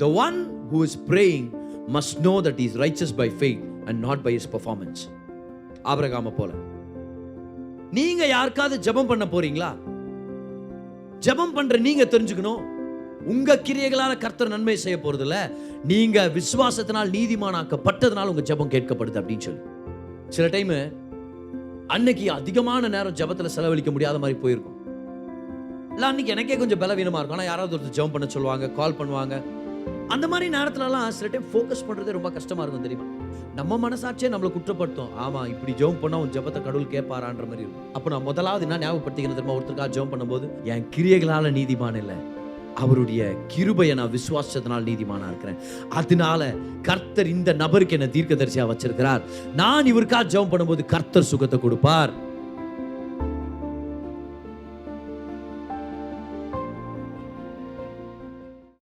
The one who is praying must know that he is righteous by faith and not by his performance. ஆபிரகாமை போல. நீங்க யாருக்காவது ஜெபம் பண்ண போறீங்களா? ஜெபம் பண்ற நீங்க தெரிஞ்சுக்கணும், உங்க கிரியைகளால கர்த்தர் நன்மை செய்ய போறது இல்ல, நீங்க விசுவாசத்தினால் நீதிமானாக்கப்பட்டதனால உங்க ஜெபம் கேட்கப்படுது அப்படின்னு சொல்லி. சில டைம் அன்னைக்கு அதிகமான நேரம் ஜெபத்துல செலவழிக்க முடியாத மாதிரி போயிருக்கும். இல்ல அன்னைக்கு எனக்கே கொஞ்சம் பலவீனமா இருக்கும், ஆனா யாராவது ஒருத்தர் ஜெபம் பண்ண சொல்லுவாங்க, கால் பண்ணுவாங்க. அந்த மாதிரி நேரத்துலலாம் சில டைம் ஃபோக்கஸ் பண்றதே ரொம்ப கஷ்டமா இருக்கும் தெரியுமா? நம்ம மனசாட்சியே நம்மளை குற்றப்படுத்தும். ஆமா, இப்படி ஜெபம் பண்ணா உன் ஜெபத்தை கடவுள் கேட்பாரான்ற மாதிரி இருக்கும். அப்ப நான் முதலாவது என்ன ஞாபகப்படுத்திக்கணும் தெரியுமா? ஒருத்தருக்காக ஜெபம் பண்ணும்போது என் கிரியைகளால நீதிமான் இல்லை, அவருடைய கிருபையை நான் விசுவாசத்தினால் நீதிமானா இருக்கிறேன். அதனால கர்த்தர் இந்த நபருக்கு என்ன தீர்க்கதரிசியா வச்சிருக்கிறார். நான் இவருக்காக ஜெபம் பண்ணும்போது கர்த்தர் சுகத்தை கொடுப்பார்.